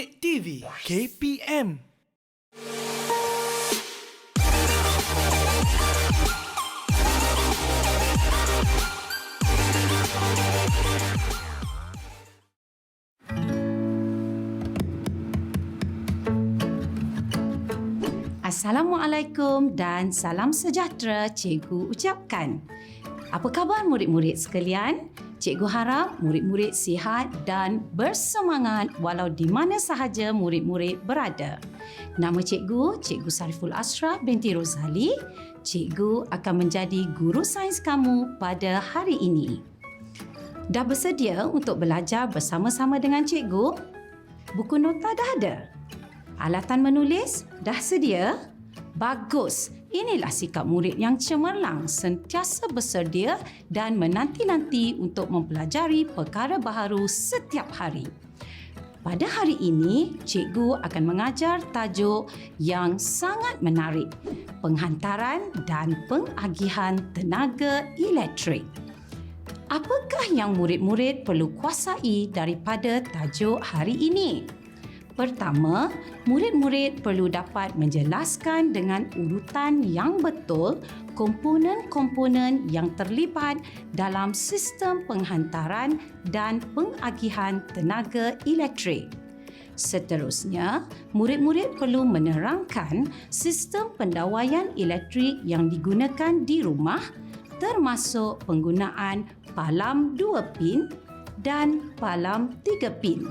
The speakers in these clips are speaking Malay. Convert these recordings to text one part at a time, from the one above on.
Bangkit TV KPM. Assalamualaikum dan salam sejahtera cikgu ucapkan. Apa khabar murid-murid sekalian? Cikgu harap murid-murid sihat dan bersemangat walau di mana sahaja murid-murid berada. Nama cikgu, Cikgu Sariful Ashraf binti Rozali. Cikgu akan menjadi guru sains kamu pada hari ini. Dah bersedia untuk belajar bersama-sama dengan cikgu? Buku nota dah ada? Alatan menulis dah sedia? Bagus. Inilah sikap murid yang cemerlang, sentiasa bersedia dan menanti-nanti untuk mempelajari perkara baharu setiap hari. Pada hari ini, cikgu akan mengajar tajuk yang sangat menarik, penghantaran dan pengagihan tenaga elektrik. Apakah yang murid-murid perlu kuasai daripada tajuk hari ini? Pertama, murid-murid perlu dapat menjelaskan dengan urutan yang betul komponen-komponen yang terlibat dalam sistem penghantaran dan pengagihan tenaga elektrik. Seterusnya, murid-murid perlu menerangkan sistem pendawaian elektrik yang digunakan di rumah termasuk penggunaan palam 2 pin dan palam 3 pin.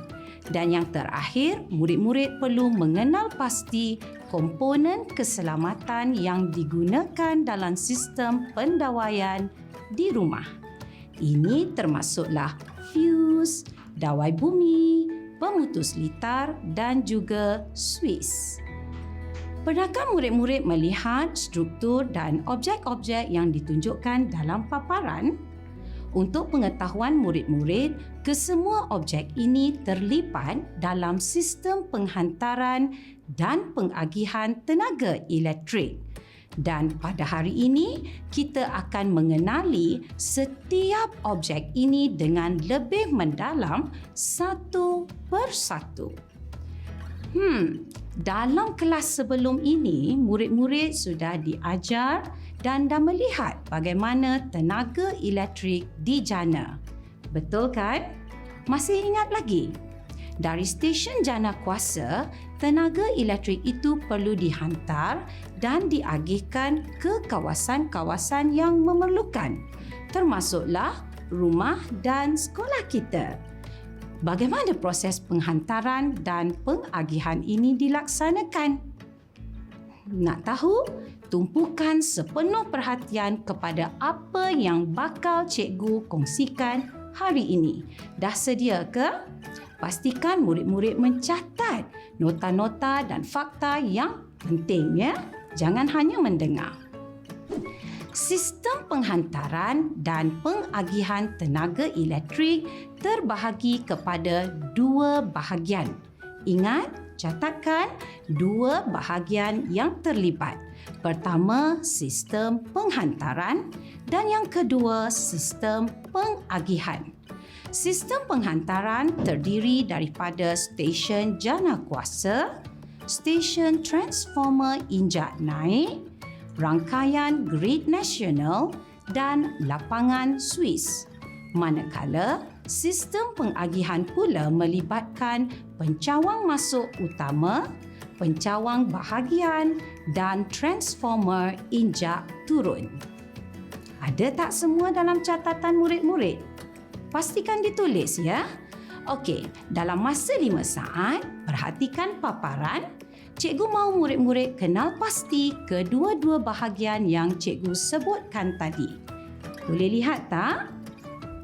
Dan yang terakhir, murid-murid perlu mengenal pasti komponen keselamatan yang digunakan dalam sistem pendawaian di rumah. Ini termasuklah fuse, dawai bumi, pemutus litar dan juga suis. Pernahkah murid-murid melihat struktur dan objek-objek yang ditunjukkan dalam paparan? Untuk pengetahuan murid-murid, kesemua objek ini terlibat dalam sistem penghantaran dan pengagihan tenaga elektrik. Dan pada hari ini, kita akan mengenali setiap objek ini dengan lebih mendalam satu persatu. Dalam kelas sebelum ini, murid-murid sudah diajar dan dah melihat bagaimana tenaga elektrik dijana. Betul kan? Masih ingat lagi? Dari stesen jana kuasa, tenaga elektrik itu perlu dihantar dan diagihkan ke kawasan-kawasan yang memerlukan, termasuklah rumah dan sekolah kita. Bagaimana proses penghantaran dan pengagihan ini dilaksanakan? Nak tahu? Tumpukan sepenuh perhatian kepada apa yang bakal cikgu kongsikan hari ini. Dah sedia ke? Pastikan murid-murid mencatat nota-nota dan fakta yang penting ya. Jangan hanya mendengar. Sistem penghantaran dan pengagihan tenaga elektrik terbahagi kepada dua bahagian. Ingat, catatkan dua bahagian yang terlibat. Pertama, sistem penghantaran dan yang kedua, sistem pengagihan. Sistem penghantaran terdiri daripada stesen jana kuasa, stesen transformer injak naik, rangkaian grid nasional dan lapangan suis. Manakala, sistem pengagihan pula melibatkan pencawang masuk utama, pencawang bahagian dan transformer injak turun. Ada tak semua dalam catatan murid-murid? Pastikan ditulis ya. Okey, dalam masa 5 saat, perhatikan paparan. Cikgu mahu murid-murid kenal pasti kedua-dua bahagian yang cikgu sebutkan tadi. Boleh lihat tak?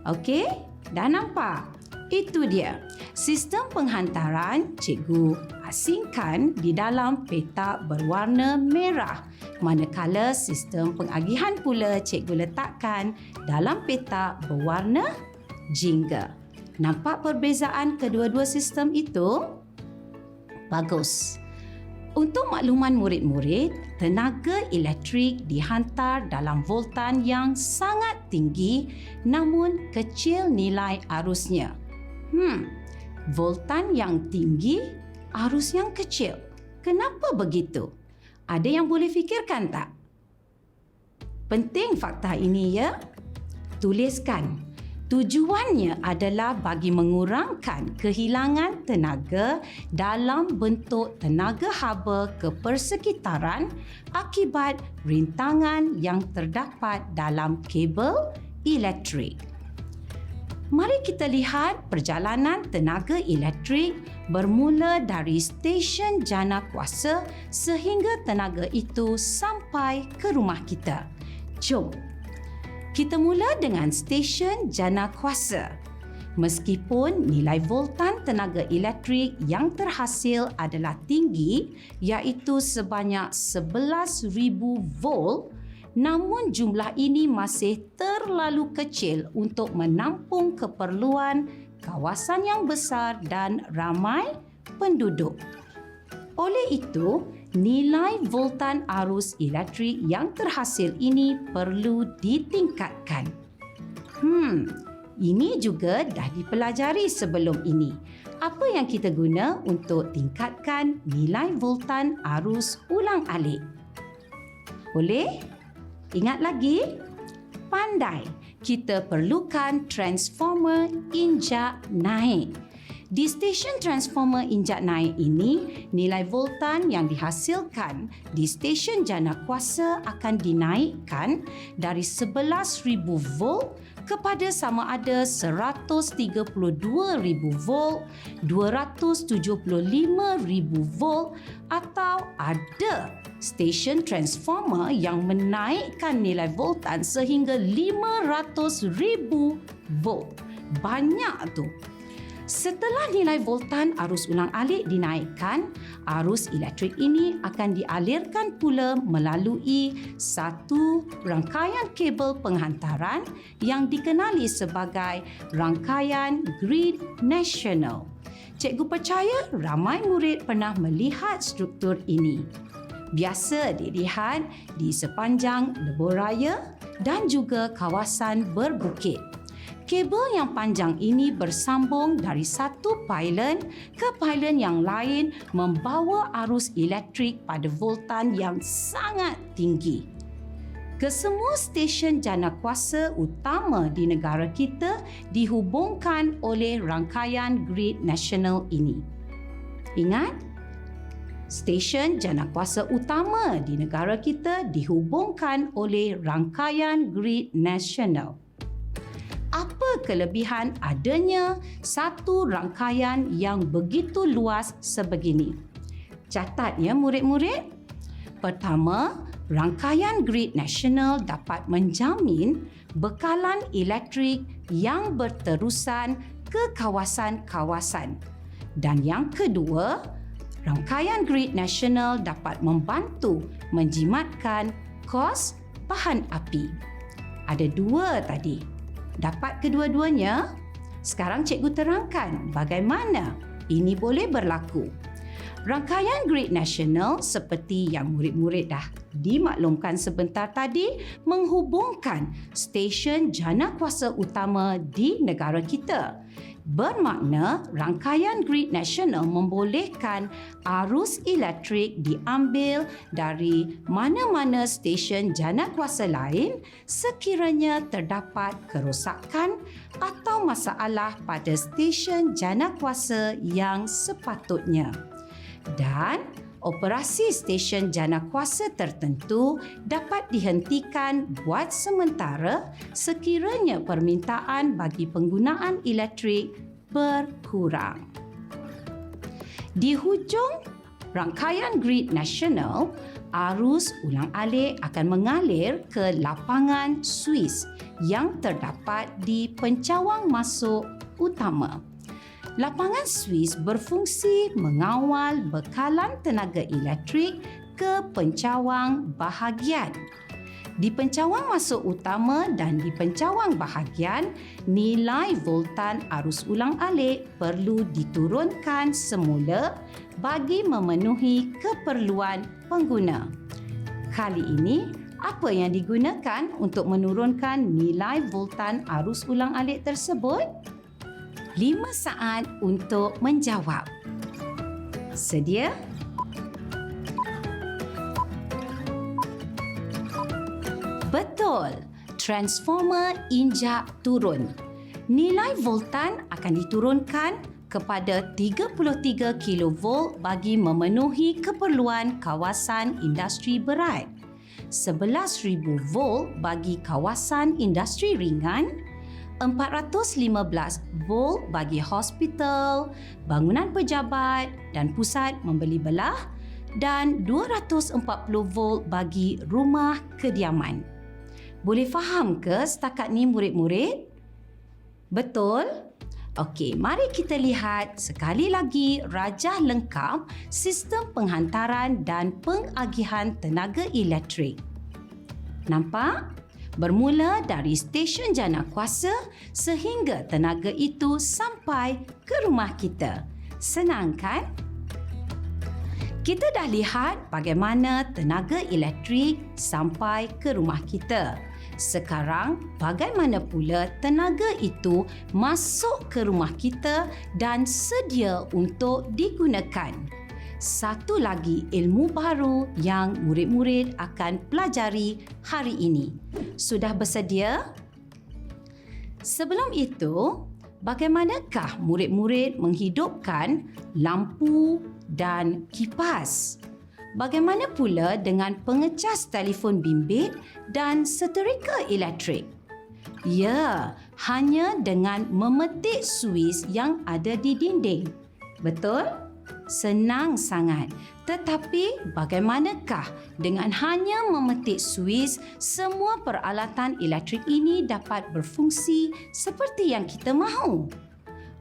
Okey, dah nampak? Itu dia. Sistem penghantaran cikgu asingkan di dalam petak berwarna merah. Manakala sistem pengagihan pula cikgu letakkan dalam petak berwarna jingga. Nampak perbezaan kedua-dua sistem itu? Bagus. Untuk makluman murid-murid, tenaga elektrik dihantar dalam voltan yang sangat tinggi namun kecil nilai arusnya. Voltan yang tinggi arus yang kecil. Kenapa begitu? Ada yang boleh fikirkan tak? Penting fakta ini ya. Tuliskan. Tujuannya adalah bagi mengurangkan kehilangan tenaga dalam bentuk tenaga haba ke persekitaran akibat rintangan yang terdapat dalam kabel elektrik. Mari kita lihat perjalanan tenaga elektrik bermula dari stesen jana kuasa sehingga tenaga itu sampai ke rumah kita. Jom. Kita mula dengan stesen jana kuasa. Meskipun nilai voltan tenaga elektrik yang terhasil adalah tinggi iaitu sebanyak 11,000 volt, namun jumlah ini masih terlalu kecil untuk menampung keperluan kawasan yang besar dan ramai penduduk. Oleh itu, nilai voltan arus elektrik yang terhasil ini perlu ditingkatkan. Ini juga dah dipelajari sebelum ini. Apa yang kita guna untuk tingkatkan nilai voltan arus ulang-alik? Boleh? Ingat lagi? Pandai. Kita perlukan transformer injak naik. Di stesen transformer injak naik ini, nilai voltan yang dihasilkan di stesen jana kuasa akan dinaikkan dari 11,000 volt kepada sama ada 132,000 volt, 275,000 volt atau ada stesen transformer yang menaikkan nilai voltan sehingga 500,000 volt. Banyak tu. Setelah nilai voltan arus ulang-alik dinaikkan, arus elektrik ini akan dialirkan pula melalui satu rangkaian kabel penghantaran yang dikenali sebagai rangkaian grid nasional. Cikgu percaya ramai murid pernah melihat struktur ini. Biasa dilihat di sepanjang lebuh raya dan juga kawasan berbukit. Kabel yang panjang ini bersambung dari satu pailen ke pailen yang lain membawa arus elektrik pada voltan yang sangat tinggi. Kesemua stesen jana kuasa utama di negara kita dihubungkan oleh rangkaian grid nasional ini. Ingat, stesen jana kuasa utama di negara kita dihubungkan oleh rangkaian grid nasional. Apa kelebihan adanya satu rangkaian yang begitu luas sebegini? Catat ya murid-murid. Pertama, rangkaian grid nasional dapat menjamin bekalan elektrik yang berterusan ke kawasan-kawasan. Dan yang kedua, rangkaian grid nasional dapat membantu menjimatkan kos bahan api. Ada dua tadi. Dapat kedua-duanya? Sekarang cikgu terangkan bagaimana ini boleh berlaku. Rangkaian grid nasional seperti yang murid-murid dah dimaklumkan sebentar tadi menghubungkan stesen jana kuasa utama di negara kita. Bermakna rangkaian grid nasional membolehkan arus elektrik diambil dari mana-mana stesen jana kuasa lain sekiranya terdapat kerosakan atau masalah pada stesen jana kuasa yang sepatutnya. Dan operasi stesen jana kuasa tertentu dapat dihentikan buat sementara sekiranya permintaan bagi penggunaan elektrik berkurang. Di hujung rangkaian grid nasional, arus ulang-alik akan mengalir ke lapangan Swiss yang terdapat di pencawang masuk utama. Lapangan Swiss berfungsi mengawal bekalan tenaga elektrik ke pencawang bahagian. Di pencawang masuk utama dan di pencawang bahagian, nilai voltan arus ulang-alik perlu diturunkan semula bagi memenuhi keperluan pengguna. Kali ini, apa yang digunakan untuk menurunkan nilai voltan arus ulang-alik tersebut? 5 saat untuk menjawab. Sedia? Betul. Transformer injak turun. Nilai voltan akan diturunkan kepada 33 kV bagi memenuhi keperluan kawasan industri berat. 11,000 volt bagi kawasan industri ringan, 415 volt bagi hospital, bangunan pejabat dan pusat membeli belah dan 240 volt bagi rumah kediaman. Boleh faham ke setakat ni murid-murid? Betul? Okey, mari kita lihat sekali lagi rajah lengkap sistem penghantaran dan pengagihan tenaga elektrik. Nampak? Bermula dari stesen jana kuasa sehingga tenaga itu sampai ke rumah kita. Senang kan? Kita dah lihat bagaimana tenaga elektrik sampai ke rumah kita. Sekarang, bagaimana pula tenaga itu masuk ke rumah kita dan sedia untuk digunakan? Satu lagi ilmu baru yang murid-murid akan pelajari hari ini. Sudah bersedia? Sebelum itu, bagaimanakah murid-murid menghidupkan lampu dan kipas? Bagaimana pula dengan pengecas telefon bimbit dan seterika elektrik? Ya, hanya dengan memetik suis yang ada di dinding. Betul? Senang sangat. Tetapi bagaimanakah dengan hanya memetik suis, semua peralatan elektrik ini dapat berfungsi seperti yang kita mahu?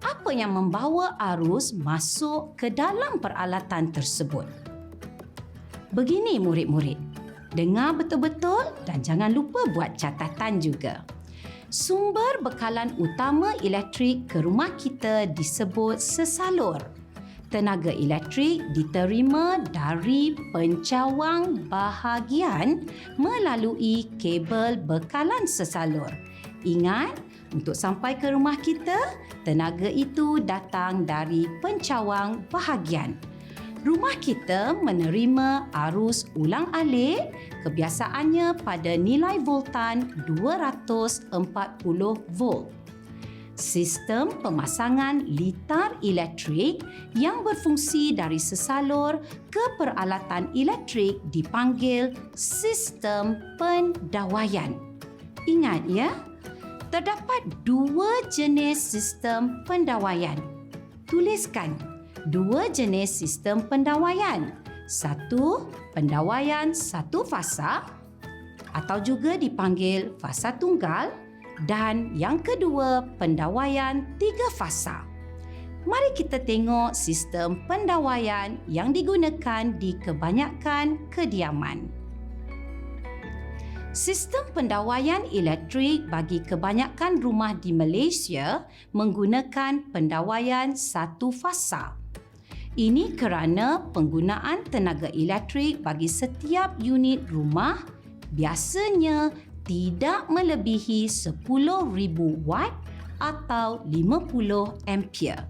Apa yang membawa arus masuk ke dalam peralatan tersebut? Begini murid-murid, dengar betul-betul dan jangan lupa buat catatan juga. Sumber bekalan utama elektrik ke rumah kita disebut sesalur. Tenaga elektrik diterima dari pencawang bahagian melalui kabel bekalan sesalur. Ingat, untuk sampai ke rumah kita, tenaga itu datang dari pencawang bahagian. Rumah kita menerima arus ulang-alik kebiasaannya pada nilai voltan 240 volt. Sistem pemasangan litar elektrik yang berfungsi dari sesalur ke peralatan elektrik dipanggil sistem pendawaian. Ingat ya, terdapat dua jenis sistem pendawaian. Tuliskan. Dua jenis sistem pendawaian. Satu, pendawaian satu fasa atau juga dipanggil fasa tunggal dan yang kedua, pendawaian tiga fasa. Mari kita tengok sistem pendawaian yang digunakan di kebanyakan kediaman. Sistem pendawaian elektrik bagi kebanyakan rumah di Malaysia menggunakan pendawaian satu fasa. Ini kerana penggunaan tenaga elektrik bagi setiap unit rumah biasanya tidak melebihi 10,000 watt atau 50 ampere.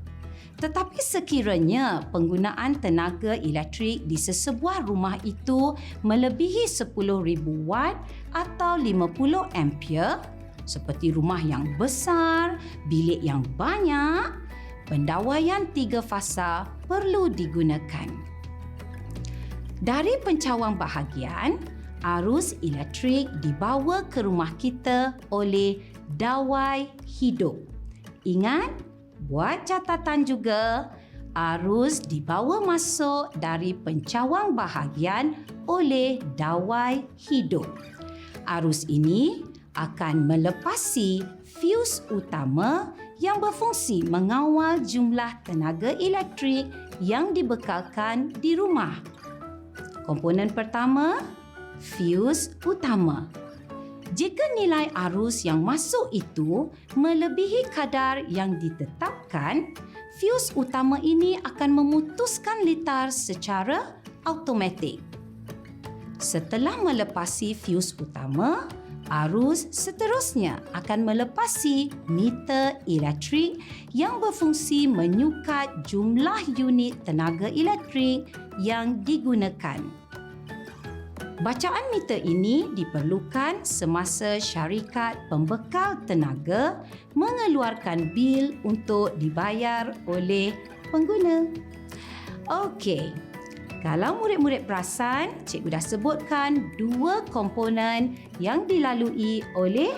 Tetapi sekiranya penggunaan tenaga elektrik di sesebuah rumah itu melebihi 10,000 watt atau 50 ampere, seperti rumah yang besar, bilik yang banyak, pendawaian tiga fasa perlu digunakan. Dari pencawang bahagian, arus elektrik dibawa ke rumah kita oleh dawai hidup. Ingat, buat catatan juga, arus dibawa masuk dari pencawang bahagian oleh dawai hidup. Arus ini akan melepasi fuse utama yang berfungsi mengawal jumlah tenaga elektrik yang dibekalkan di rumah. Komponen pertama, fuse utama. Jika nilai arus yang masuk itu melebihi kadar yang ditetapkan, fuse utama ini akan memutuskan litar secara automatik. Setelah melepasi fuse utama, Arus seterusnya akan melepasi meter elektrik yang berfungsi menyukat jumlah unit tenaga elektrik yang digunakan. Bacaan meter ini diperlukan semasa syarikat pembekal tenaga mengeluarkan bil untuk dibayar oleh pengguna. Okey. Kalau murid-murid perasan, cikgu dah sebutkan dua komponen yang dilalui oleh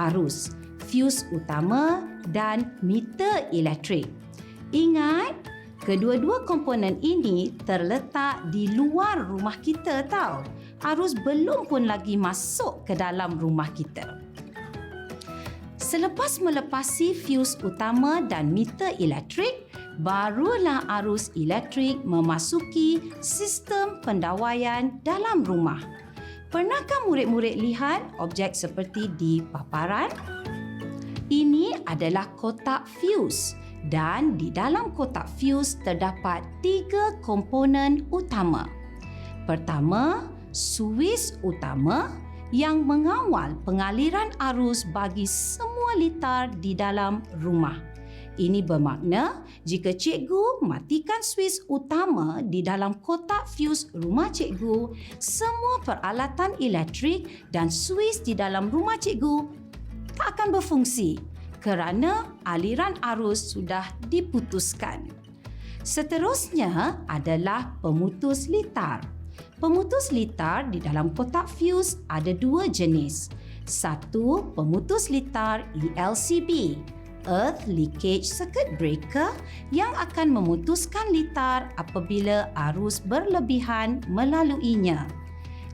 arus, fuse utama dan meter elektrik. Ingat, kedua-dua komponen ini terletak di luar rumah kita tau. Arus belum pun lagi masuk ke dalam rumah kita. Selepas melepasi fuse utama dan meter elektrik, barulah arus elektrik memasuki sistem pendawaian dalam rumah. Pernahkah murid-murid lihat objek seperti di paparan? Ini adalah kotak fuse dan di dalam kotak fuse terdapat 3 komponen utama. Pertama, suis utama yang mengawal pengaliran arus bagi semua litar di dalam rumah. Ini bermakna jika cikgu matikan suis utama di dalam kotak fuse rumah cikgu, semua peralatan elektrik dan suis di dalam rumah cikgu tak akan berfungsi kerana aliran arus sudah diputuskan. Seterusnya adalah pemutus litar. Pemutus litar di dalam kotak fuse ada 2 jenis. Satu, pemutus litar ELCB, Earth Leakage Circuit Breaker, yang akan memutuskan litar apabila arus berlebihan melaluinya.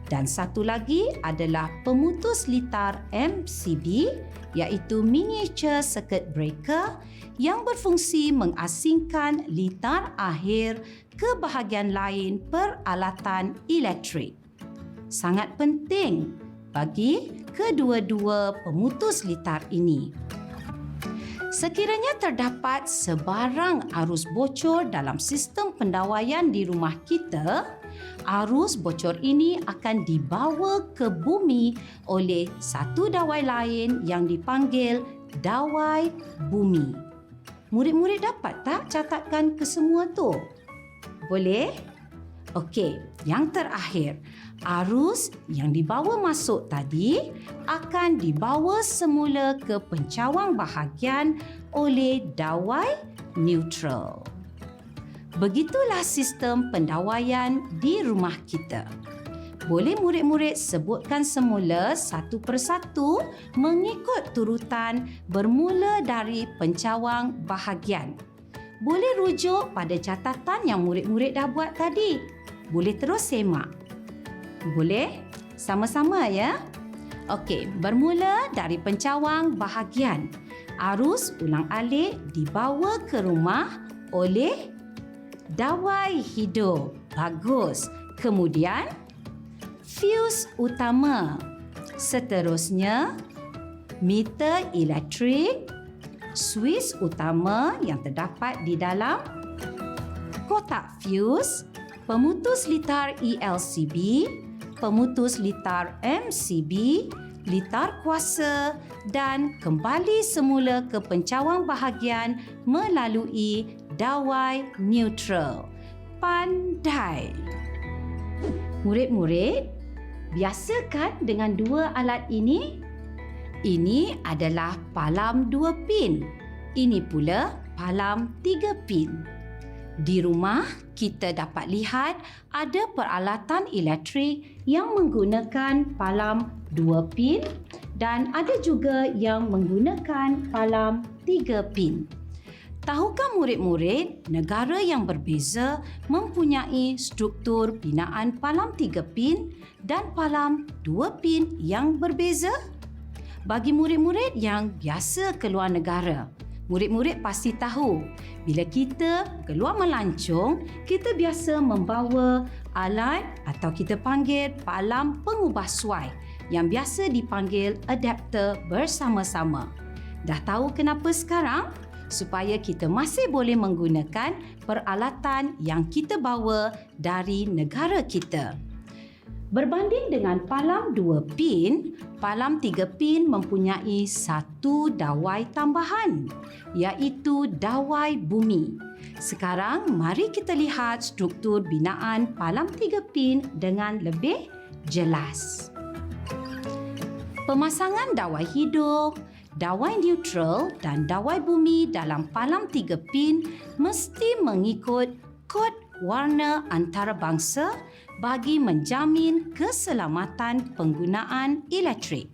Dan satu lagi adalah pemutus litar MCB, iaitu Miniature Circuit Breaker, yang berfungsi mengasingkan litar akhir ke bahagian lain peralatan elektrik. Sangat penting bagi kedua-dua pemutus litar ini. Sekiranya terdapat sebarang arus bocor dalam sistem pendawaian di rumah kita, arus bocor ini akan dibawa ke bumi oleh satu dawai lain yang dipanggil dawai bumi. Murid-murid dapat tak catatkan kesemua tu? Boleh? Okey, yang terakhir, arus yang dibawa masuk tadi akan dibawa semula ke pencawang bahagian oleh dawai neutral. Begitulah sistem pendawaian di rumah kita. Boleh murid-murid sebutkan semula satu persatu mengikut turutan bermula dari pencawang bahagian. Boleh rujuk pada catatan yang murid-murid dah buat tadi. Boleh terus semak. Boleh? Sama-sama ya. Okey, bermula dari pencawang bahagian. Arus ulang-alik dibawa ke rumah oleh dawai hidup. Bagus. Kemudian, fuse utama. Seterusnya, meter elektrik, suis utama yang terdapat di dalam kotak fuse, pemutus litar ELCB, pemutus litar MCB, litar kuasa dan kembali semula ke pencawang bahagian melalui dawai neutral. Pandai! Murid-murid, biasa kan dengan 2 alat ini? Ini adalah palam 2 pin. Ini pula palam 3 pin. Di rumah, kita dapat lihat ada peralatan elektrik yang menggunakan palam 2 pin dan ada juga yang menggunakan palam 3 pin. Tahukah murid-murid, negara yang berbeza mempunyai struktur binaan palam 3 pin dan palam 2 pin yang berbeza? Bagi murid-murid yang biasa keluar negara, murid-murid pasti tahu bila kita keluar melancong, kita biasa membawa alat atau kita panggil palam pengubah suai yang biasa dipanggil adapter bersama-sama. Dah tahu kenapa sekarang? Supaya kita masih boleh menggunakan peralatan yang kita bawa dari negara kita. Berbanding dengan palam 2 pin, palam 3 pin mempunyai satu dawai tambahan, iaitu dawai bumi. Sekarang, mari kita lihat struktur binaan palam 3 pin dengan lebih jelas. Pemasangan dawai hidup, dawai neutral dan dawai bumi dalam palam 3 pin mesti mengikut kod warna antarabangsa bagi menjamin keselamatan penggunaan elektrik.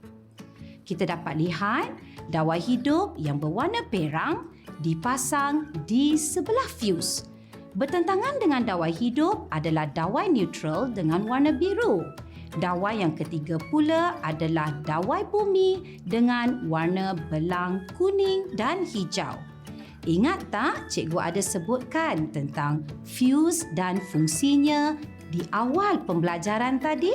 Kita dapat lihat dawai hidup yang berwarna perang dipasang di sebelah fuse. Bertentangan dengan dawai hidup adalah dawai neutral dengan warna biru. Dawai yang ketiga pula adalah dawai bumi dengan warna belang kuning dan hijau. Ingat tak cikgu ada sebutkan tentang fuse dan fungsinya di awal pembelajaran tadi?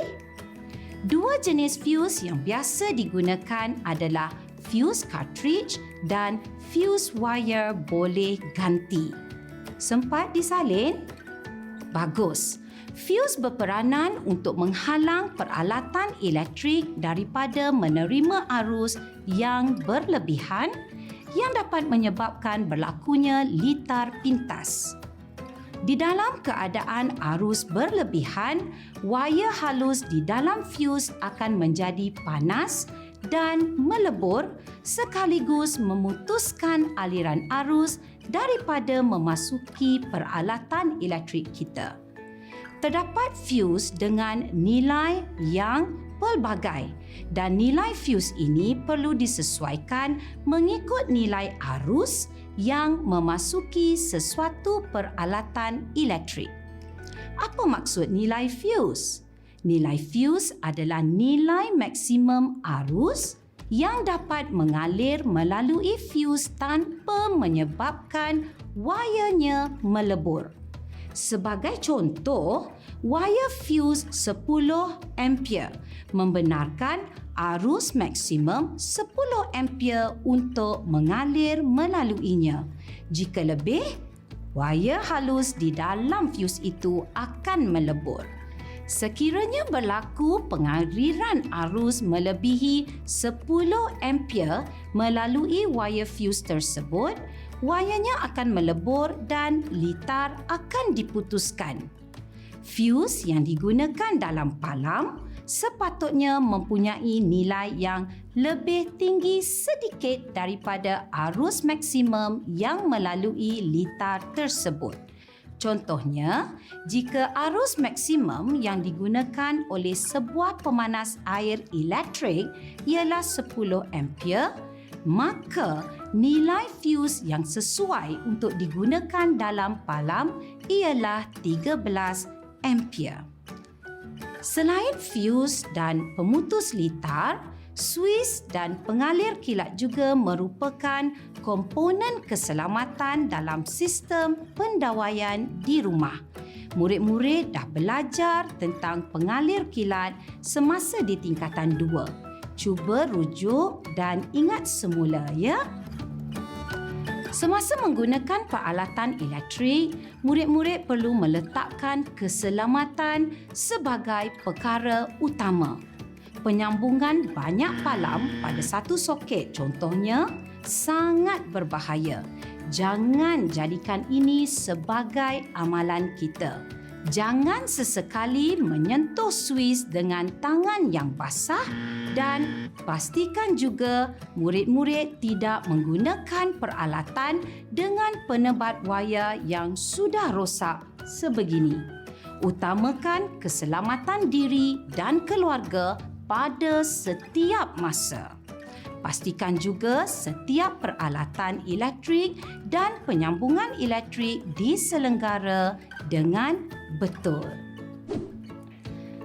Dua jenis fuse yang biasa digunakan adalah fuse cartridge dan fuse wire boleh ganti. Sempat disalin? Bagus. Fuse berperanan untuk menghalang peralatan elektrik daripada menerima arus yang berlebihan yang dapat menyebabkan berlakunya litar pintas. Di dalam keadaan arus berlebihan, wire halus di dalam fuse akan menjadi panas dan melebur sekaligus memutuskan aliran arus daripada memasuki peralatan elektrik kita. Terdapat fuse dengan nilai yang pelbagai dan nilai fuse ini perlu disesuaikan mengikut nilai arus yang memasuki sesuatu peralatan elektrik. Apa maksud nilai fuse? Nilai fuse adalah nilai maksimum arus yang dapat mengalir melalui fuse tanpa menyebabkan wayarnya melebur. Sebagai contoh, wire fuse 10 ampere membenarkan arus maksimum 10 ampere untuk mengalir melaluinya. Jika lebih, wire halus di dalam fuse itu akan melebur. Sekiranya berlaku pengaliran arus melebihi 10 ampere melalui wire fuse tersebut, wayarnya akan melebur dan litar akan diputuskan. Fuse yang digunakan dalam palam sepatutnya mempunyai nilai yang lebih tinggi sedikit daripada arus maksimum yang melalui litar tersebut. Contohnya, jika arus maksimum yang digunakan oleh sebuah pemanas air elektrik ialah 10 ampere, maka nilai fuse yang sesuai untuk digunakan dalam palam ialah 13 ampere. Selain fuse dan pemutus litar, suis dan pengalir kilat juga merupakan komponen keselamatan dalam sistem pendawaian di rumah. Murid-murid dah belajar tentang pengalir kilat semasa di tingkatan 2. Cuba rujuk dan ingat semula ya. Semasa menggunakan peralatan elektrik, murid-murid perlu meletakkan keselamatan sebagai perkara utama. Penyambungan banyak palam pada satu soket contohnya sangat berbahaya. Jangan jadikan ini sebagai amalan kita. Jangan sesekali menyentuh suis dengan tangan yang basah dan pastikan juga murid-murid tidak menggunakan peralatan dengan penebat wayar yang sudah rosak sebegini. Utamakan keselamatan diri dan keluarga pada setiap masa. Pastikan juga setiap peralatan elektrik dan penyambungan elektrik diselenggara dengan betul.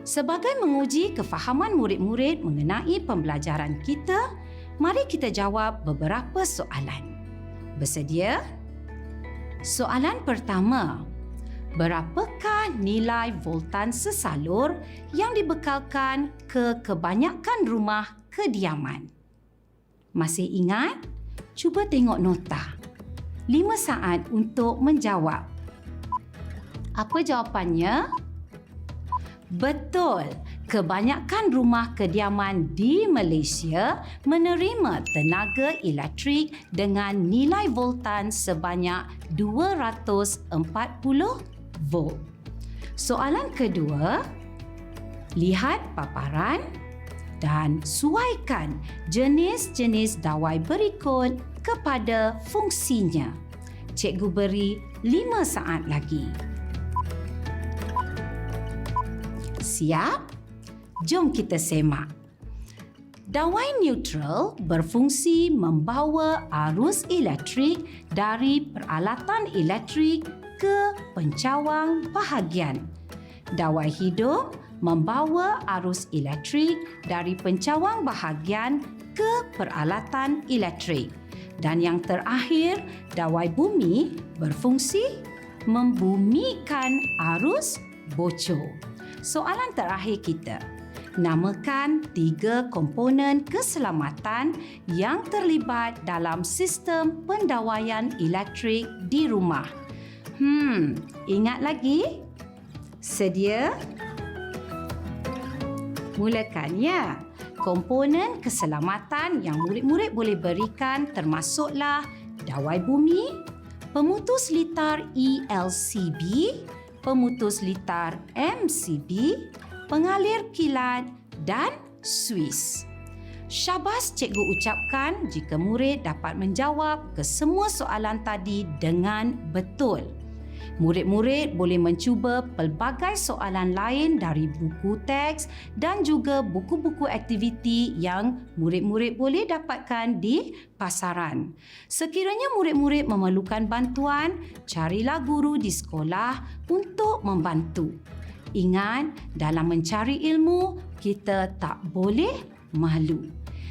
Sebagai menguji kefahaman murid-murid mengenai pembelajaran kita, mari kita jawab beberapa soalan. Bersedia? Soalan pertama, berapakah nilai voltan sesalur yang dibekalkan ke kebanyakan rumah kediaman? Masih ingat? Cuba tengok nota. 5 saat untuk menjawab. Apa jawapannya? Betul. Kebanyakan rumah kediaman di Malaysia menerima tenaga elektrik dengan nilai voltan sebanyak 240 volt. Soalan kedua, lihat paparan dan suaikan jenis-jenis dawai berikut kepada fungsinya. Cikgu beri 5 saat lagi. Siap? Jom kita semak. Dawai neutral berfungsi membawa arus elektrik dari peralatan elektrik ke pencawang bahagian. Dawai hidup membawa arus elektrik dari pencawang bahagian ke peralatan elektrik. Dan yang terakhir, dawai bumi berfungsi membumikan arus bocor. Soalan terakhir kita. Namakan 3 komponen keselamatan yang terlibat dalam sistem pendawaian elektrik di rumah. Ingat lagi? Sedia? Mulakan ya. Komponen keselamatan yang murid-murid boleh berikan termasuklah dawai bumi, pemutus litar ELCB, pemutus litar MCB, pengalir kilat dan suis. Syabas cikgu ucapkan jika murid dapat menjawab kesemua soalan tadi dengan betul. Murid-murid boleh mencuba pelbagai soalan lain dari buku teks dan juga buku-buku aktiviti yang murid-murid boleh dapatkan di pasaran. Sekiranya murid-murid memerlukan bantuan, carilah guru di sekolah untuk membantu. Ingat, dalam mencari ilmu, kita tak boleh malu.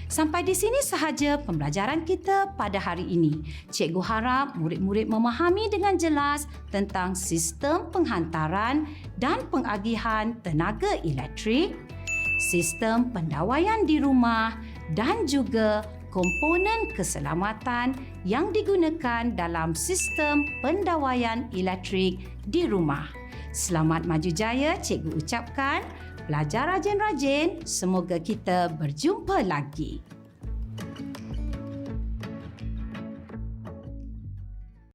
Sampai di sini sahaja pembelajaran kita pada hari ini. Cikgu harap murid-murid memahami dengan jelas tentang sistem penghantaran dan pengagihan tenaga elektrik, sistem pendawaian di rumah dan juga komponen keselamatan yang digunakan dalam sistem pendawaian elektrik di rumah. Selamat maju jaya, cikgu ucapkan. Belajar rajin-rajin, semoga kita berjumpa lagi.